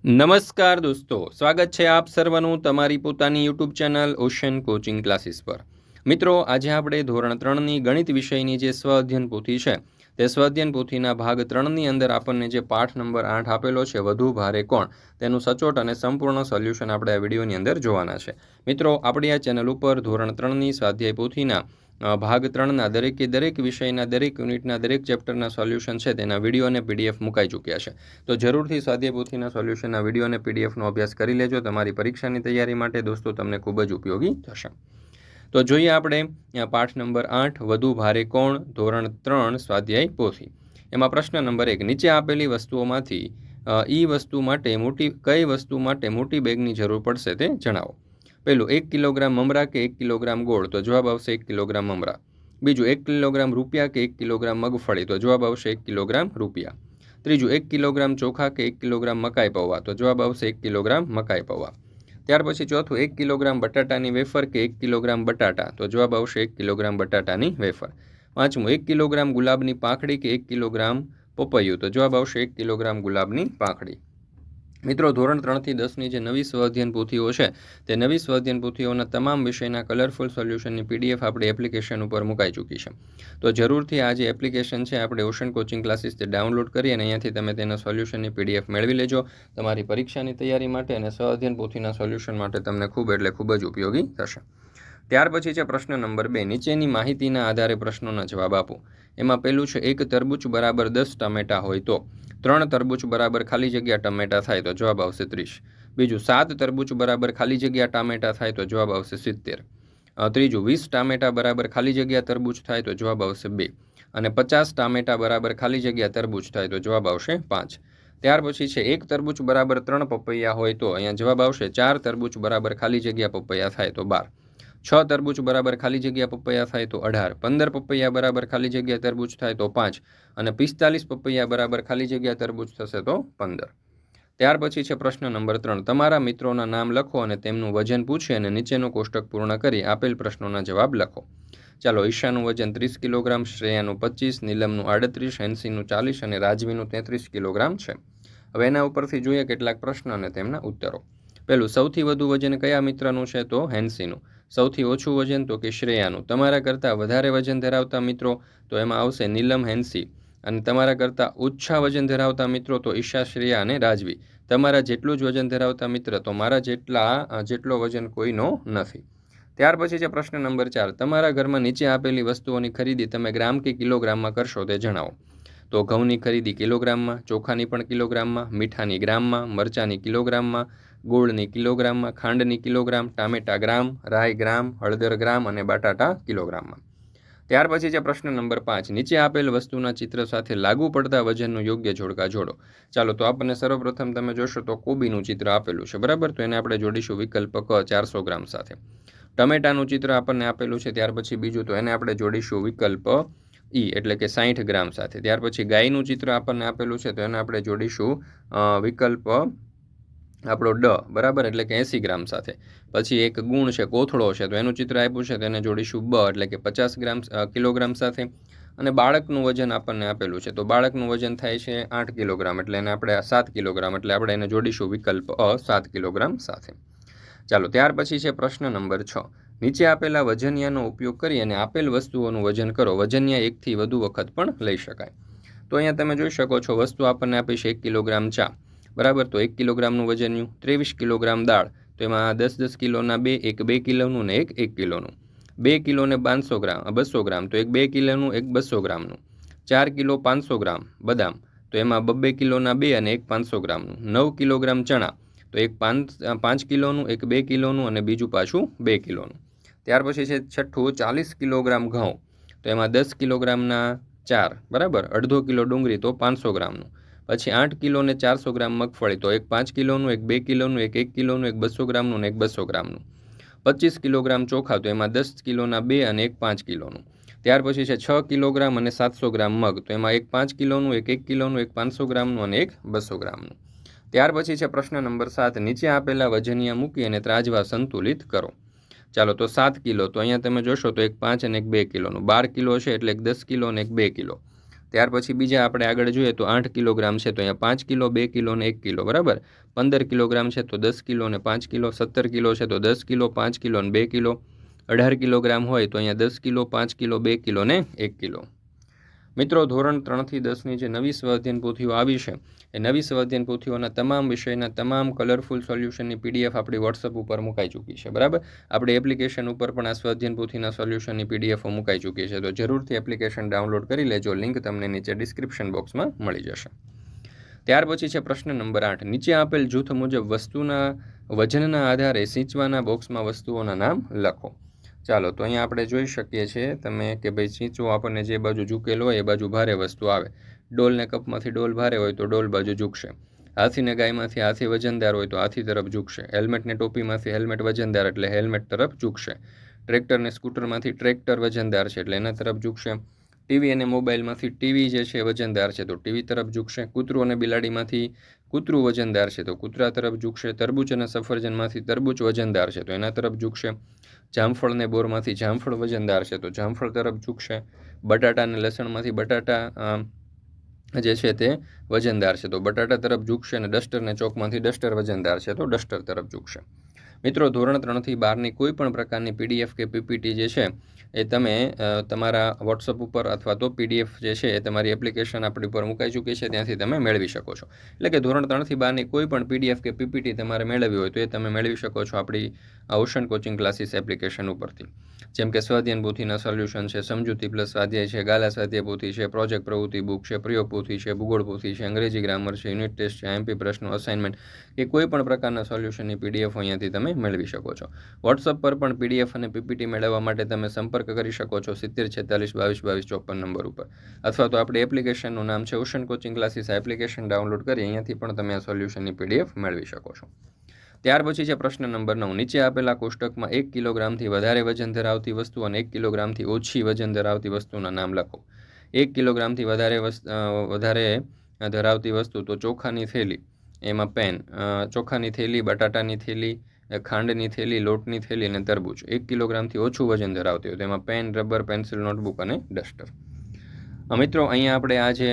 નમસ્કાર દોસ્તો, સ્વાગત છે આપ સર્વનું તમારી પોતાની YouTube channel ocean coaching classes પર। મિત્રો, આજે આપણે ધોરણ 3ની ગણિત વિષયની જે સ્વ અધ્યયન પોથી છે તે સ્વ અધ્યયન પોથીના ભાગ 3ની અંદર આપણને જે પાઠ નંબર 8 આપેલો છે વધુ ભારે કોણ, તેનું સચોટ અને સંપૂર્ણ સોલ્યુશન આપણે આ વિડીયોની અંદર જોવાના છે। મિત્રો, આપણી આ ચેનલ ઉપર ધોરણ 3ની સ્વાધ્યાય પોથીના ભાગ 3ના દરેક વિષયના દરેક યુનિટના દરેક ચેપ્ટરના સોલ્યુશન છે તેના વિડીયો અને પીડીએફ મુકાઈ ચૂક્યા છે। તો જરૂરથી સ્વાધ્યાય પોથીના સોલ્યુશનના વિડીયો અને પીડીએફનો અભ્યાસ કરી લેજો। તમારી પરીક્ષાની તૈયારી માટે દોસ્તો તમને ખૂબ જ ઉપયોગી થશે। તો જોઈએ આપણે પાઠ નંબર 8 વધુ ભારે કોણ, ધોરણ 3 સ્વાધ્યાય પોથી। એમાં પ્રશ્ન નંબર 1, નીચે આપેલી વસ્તુઓમાંથી કઈ વસ્તુ માટે મોટી બેગની જરૂર પડશે તે જણાવો। પહેલું, 1 કિલોગ્રામ મમરા કે 1 કિલોગ્રામ ગોળ, તો જવાબ આવશે 1 કિલોગ્રામ મમરા। બીજું, 1 કિલોગ્રામ રૂપિયા કે 1 કિલોગ્રામ મગફળી, તો જવાબ આવશે 1 કિલોગ્રામ રૂપિયા। ત્રીજું, 1 કિલોગ્રામ ચોખા કે 1 કિલોગ્રામ મકાઈ પૌવા, તો જવાબ આવશે 1 કિલોગ્રામ મકાઈ પૌવા। ત્યાર પછી ચોથું, 1 કિલોગ્રામ બટાટાની વેફર કે 1 કિલોગ્રામ બટાટા, તો જવાબ આવશે 1 કિલોગ્રામ બટાટાની વેફર। પાંચમું, 1 કિલોગ્રામ ગુલાબની પાંખડી કે 1 કિલોગ્રામ પપૈયું, તો જવાબ આવશે 1 કિલોગ્રામ ગુલાબની પાંખડી। મિત્રો, ધોરણ 3થી 10ની જે નવી સ્વ અધ્યયન પોથીઓ છે તે નવી સ્વ અધ્યયન પોથીઓના તમામ વિષયના કલરફુલ સોલ્યુશનની પીડીએફ આપણી એપ્લિકેશન ઉપર મુકાઈ ચૂકી છે। તો જરૂરથી આ જે એપ્લિકેશન છે આપણે ઓશન કોચિંગ ક્લાસીસ તે ડાઉનલોડ કરી અને અહીંયાથી તમે તેના સોલ્યુશનની પીડીએફ મેળવી લેજો। તમારી પરીક્ષાની તૈયારી માટે અને સ્વ અધ્યયન પોથીના સોલ્યુશન માટે તમને ખૂબ જ ઉપયોગી થશે। ત્યાર પછી છે પ્રશ્ન નંબર 2, નીચેની માહિતીના આધારે પ્રશ્નોના જવાબ આપો। એમાં પહેલું છે, 1 તરબૂચ બરાબર 10 ટમેટા હોય તો 3 તરબૂચ બરાબર ખાલી જગ્યા ટમેટા થાય, તો જવાબ આવશે 30। બીજું, 7 તરબૂચ બરાબર ખાલી જગ્યા ટામેટા થાય, તો જવાબ આવશે 70। ત્રીજું, 20 ટામેટા બરાબર ખાલી જગ્યા તરબૂચ થાય, તો જવાબ આવશે 2। અને 50 ટામેટા બરાબર ખાલી જગ્યા તરબૂચ થાય, તો જવાબ આવશે 5। ત્યાર પછી છે, 1 તરબૂચ બરાબર 3 પપૈયા હોય તો અહીંયા જવાબ આવશે 4 તરબૂચ બરાબર ખાલી જગ્યા પપૈયા થાય, તો 12। 6 તરબૂચ બરાબર ખાલી જગ્યા પપૈયા થાય, તો 18। 15 પપૈયા બરાબર ખાલી જગ્યા તરબૂચ થાય, તો 5। અને 45 પપૈયા બરાબર ખાલી જગ્યા તરબૂચ થશે, તો 15। ત્યાર પછી છે પ્રશ્ન નંબર 3, તમારા મિત્રોના નામ લખો અને તેમનું વજન પૂછી અને નીચેનું કોષ્ટક પૂર્ણ કરી આપેલ પ્રશ્નોના જવાબ લખો। ચાલો, ઈશાનું વજન 30 કિલોગ્રામ, શ્રેયાનું 25, નીલમનું 38, હેન્સીનું 40 અને રાજવીનું 33 કિલોગ્રામ છે। હવે એના ઉપરથી જોઈએ કેટલાક પ્રશ્ન અને તેમના ઉત્તરો। પહેલું, સૌથી વધુ વજન કયા મિત્રનું છે, તો હેન્સીનું। સૌથી ઓછું વજન, તો કે શ્રેયાનું। તમારા કરતાં વધારે વજન ધરાવતા મિત્રો, તો એમાં આવશે નીલમ, હેન્સી। અને તમારા કરતાં ઓછા વજન ધરાવતા મિત્રો, તો ઈશા, શ્રેયા અને રાજવી। તમારા જેટલું જ વજન ધરાવતા મિત્ર, તો મારા જેટલો વજન કોઈનો નથી। ત્યાર પછી છે પ્રશ્ન નંબર 4, તમારા ઘરમાં નીચે આપેલી વસ્તુઓની ખરીદી તમે ગ્રામ કે કિલોગ્રામમાં કરશો તે જણાવો। તો ઘઉંની ખરીદી કિલોગ્રામમાં, ચોખાની પણ કિલોગ્રામમાં, મીઠાની ગ્રામમાં, મરચાંની કિલોગ્રામમાં, ગોળની કિલોગ્રામમાં, ખાંડની કિલોગ્રામ, ટામેટા ગ્રામ, રાઈ ગ્રામ, હળદર ગ્રામ અને બટાટા કિલોગ્રામમાં। ત્યાર પછી છે પ્રશ્ન નંબર 5, નીચે આપેલ વસ્તુના ચિત્ર સાથે લાગુ પડતા વજનનું યોગ્ય જોડકા જોડો। ચાલો, તો આપણને સર્વપ્રથમ તમે જોશો તો કોબીનું ચિત્ર આપેલું છે, બરાબર। તો એને આપણે જોડીશું વિકલ્પ ક 400 ગ્રામ સાથે। ટમેટાનું ચિત્ર આપણને આપેલું છે, ત્યાર પછી બીજું તો એને આપણે જોડીશું વિકલ્પ ઈ એટલે કે 60 ગ્રામ સાથે। ત્યાર પછી ગાયનું ચિત્ર આપણને આપેલું છે, તો એને આપણે જોડીશું વિકલ્પ આપણો ડ, બરાબર, એટલે કે 80 ગ્રામ સાથે। પછી એક ગુણ છે, કોથળો છે, તો એનું ચિત્ર આપ્યું છે, તો એને જોડીશું બ એટલે કે 50 કિલોગ્રામ સાથે। અને બાળકનું વજન આપણને આપેલું છે, તો બાળકનું વજન થાય છે 8 કિલોગ્રામ, એટલે એને આપણે 7 કિલોગ્રામ, એટલે આપણે એને જોડીશું વિકલ્પ અ 7 કિલોગ્રામ સાથે। ચાલો, ત્યાર પછી છે પ્રશ્ન નંબર 6, નીચે આપેલા વજનિયાનો ઉપયોગ કરી અને આપેલ વસ્તુઓનું વજન કરો। વજનિયા એકથી વધુ વખત પણ લઈ શકાય। તો અહીંયા તમે જોઈ શકો છો, વસ્તુ આપણને આપી છે 1 કિલોગ્રામ ચા, બરાબર। તો 1 કિલોગ્રામનું વજનિયું। 23 કિલોગ્રામ દાળ, તો એમાં 10 કિલોના 2, એક 2 કિલોનું ને એક 1 કિલોનું। 2 કિલોને 200 ગ્રામ, તો એક 2 કિલોનું એક 200 ગ્રામનું। 4 કિલો 500 ગ્રામ બદામ, તો એમાં 2 કિલોના 2 અને એક 500 ગ્રામનું। 9 કિલોગ્રામ ચણા, તો એક 5 કિલોનું, એક 2 કિલોનું અને બીજું પાછું 2 કિલોનું। ત્યાર પછી છે છઠ્ઠું, 40 કિલોગ્રામ ઘઉં, તો એમાં 10 કિલોગ્રામના 4, બરાબર। અડધો કિલો ડુંગળી, તો 500 ગ્રામનું। પછી 8 કિલો ને 400 ગ્રામ મગફળી, તો એક 5 કિલોનું, એક 2 કિલોનું, એક 1 કિલોનું, એક 200 ગ્રામનું અને એક 200 ગ્રામનું। 25 કિલોગ્રામ ચોખા, તો એમાં 10 કિલોના 2 અને એક 5 કિલોનું। ત્યાર પછી છે 6 કિલોગ્રામ અને 700 ગ્રામ મગ, તો એમાં એક 5 કિલોનું, એક 1 કિલોનું, એક 500 ગ્રામનું અને એક 200 ગ્રામનું। ત્યાર પછી છે પ્રશ્ન નંબર 7, નીચે આપેલા વજનિયા મૂકી અને ત્રાજવા સંતુલિત કરો। ચાલો, તો 7 કિલો, તો અહીંયા તમે જોશો તો એક 5 અને એક 2 કિલોનું। 12 કિલો છે એટલે એક 10 કિલો અને એક 2 કિલો। ત્યાર પછી બીજા આપણે આગળ જોઈએ તો 8 કિલોગ્રામ છે તો અહીંયા 5 કિલો, 2 કિલો અને 1 કિલો, બરાબર. 15 કિલોગ્રામ છે તો 10 કિલો અને 5 કિલો. 17 કિલો છે તો 10 કિલો, 5 કિલો અને 2 કિલો. 18 કિલોગ્રામ હોય તો અહીંયા 10 કિલો, 5 કિલો, 2 કિલો અને 1 કિલો. મિત્રો, ધોરણ 3થી 10ની જે નવી સ્વાધ્યાયન પોથીઓ આવી છે એ નવી સ્વાધ્યાયન પોથીઓના તમામ વિષયના તમામ કલરફુલ સોલ્યુશનની PDF આપણી વોટ્સઅપ ઉપર મુકાઈ ચૂકી છે, બરાબર. આપણી એપ્લિકેશન ઉપર પણ આ સ્વાધ્યાયન પોથીના સોલ્યુશનની PDFો મુકાઈ ચૂકી છે, તો જરૂરથી એપ્લિકેશન ડાઉનલોડ કરી લેજો. લિંક તમને નીચે ડિસ્ક્રિપ્શન બોક્સમાં મળી જશે. ત્યાર પછી છે પ્રશ્ન નંબર 8. નીચે આપેલ જૂથ મુજબ વસ્તુના વજનના આધારે સિંચવાના બોક્સમાં વસ્તુઓના નામ લખો. ચાલો, તો અહીંયા આપણે જોઈ શકીએ છીએ તમે કે ભાઈ સિંચવો આપણને જે બાજુ ઝૂકેલો હોય એ બાજુ ભારે વસ્તુ આવે. ડોલને કપમાંથી ડોલ ભારે હોય તો ડોલ બાજુ ઝૂકશે. હાથીને ગાયમાંથી હાથી વજનદાર હોય તો હાથી તરફ ઝૂકશે. હેલ્મેટને ટોપીમાંથી હેલ્મેટ વજનદાર એટલે હેલ્મેટ તરફ ઝૂકશે. ટ્રેક્ટરને સ્કૂટરમાંથી ટ્રેક્ટર વજનદાર છે એટલે એના તરફ ઝૂકશે. ટીવી અને મોબાઈલમાંથી ટીવી જે છે વજનદાર છે તો ટીવી તરફ ઝૂકશે. કૂતરું અને બિલાડીમાંથી કૂતરું વજનદાર છે તો કૂતરા તરફ ઝૂકશે. તરબૂચ અને સફરજનમાંથી તરબૂચ વજનદાર છે તો એના તરફ ઝૂકશે. જામફળ અને બોરમાંથી જામફળ વજનદાર છે તો જામફળ તરફ ઝૂકશે. બટાટા અને લસણમાંથી બટાટા જે છે તે વજનદાર છે તો બટાટા તરફ ઝૂકશે. અને ડસ્ટર અને ચોકમાંથી ડસ્ટર વજનદાર છે તો ડસ્ટર તરફ ઝૂકશે. મિત્રો, ધોરણ 3થી 12ની કોઈ પણ પ્રકારની PDF કે PPT જે છે એ તમે તમારા વોટ્સઅપ ઉપર અથવા તો PDF જે છે એ તમારી એપ્લિકેશન આપણી ઉપર મુકાઈ ચૂકી છે, ત્યાંથી તમે મેળવી શકો છો. એટલે કે ધોરણ 3થી 12ની કોઈ પણ PDF કે PPT તમારે મેળવવી હોય તો એ તમે મેળવી શકો છો આપણી ઓશન કોચિંગ ક્લાસીસ એપ્લિકેશન ઉપરથી. જેમ કે સ્વાધ્યાયન પોથીના સોલ્યુશન છે, સમજૂતી પ્લસ સ્વાધ્યાય છે, ગાલા સ્વાધ્યાય પોથી છે, પ્રોજેક્ટ પ્રવૃત્તિ બુક છે, પ્રયોગ પોથી છે, ભૂગોળ પોથી છે, અંગ્રેજી ગ્રામર છે, યુનિટ ટેસ્ટ છે, MP પ્રશ્નો, અસાઇનમેન્ટ એ કોઈ પણ પ્રકારના સોલ્યુશનની PDF અહીંયાથી તમે મેળવી શકો છો. વોટ્સઅપ પર પણ PDF અને PPT મેળવવા માટે તમે સંપર્ક કરી શકો છો 70 46 22 22 54 નંબર ઉપર. અથવા તો આપણી એપ્લિકેશનનું નામ છે ઓશન કોચિંગ ક્લાસીસ. આ એપ્લિકેશન ડાઉનલોડ કરી અહીંયાથી પણ તમે આ સોલ્યુશનની PDF મેળવી શકો છો. ત્યાર પછી છે પ્રશ્ન નંબર 9. નીચે આપેલા કોષ્ટકમાં 1 કિલોગ્રામથી વધારે વજન ધરાવતી વસ્તુ અને 1 કિલોગ્રામથી ઓછી વજન ધરાવતી વસ્તુના નામ લખો. 1 કિલોગ્રામથી વધારે ધરાવતી વસ્તુ તો ચોખાની થેલી, એમાં પેન, ચોખાની થેલી, બટાટાની થેલી, ખાંડની થેલી, લોટની થેલી અને તરબૂચ. 1 કિલોગ્રામથી ઓછું વજન ધરાવતી હોય તેમાં પેન, રબર, પેન્સિલ, નોટબુક અને ડસ્ટર. મિત્રો, અહીંયા આપણે આ જે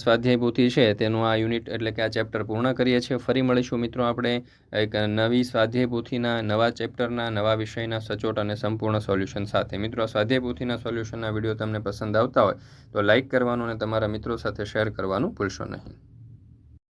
સ્વાધ્યાય પોથી છે તેનું આ યુનિટ એટલે કે આ ચેપ્ટર પૂર્ણ કરીએ છીએ. ફરી મળીશું મિત્રો આપણે એક નવી સ્વાધ્યાય પોથીના નવા ચેપ્ટરના નવા વિષયના સચોટ અને સંપૂર્ણ સોલ્યુશન સાથે. મિત્રો, સ્વાધ્યાય પોથીના સોલ્યુશનના વિડીયો તમને પસંદ આવતા હોય તો લાઇક કરવાનું અને તમારા મિત્રો સાથે શેર કરવાનું ભૂલશો નહીં.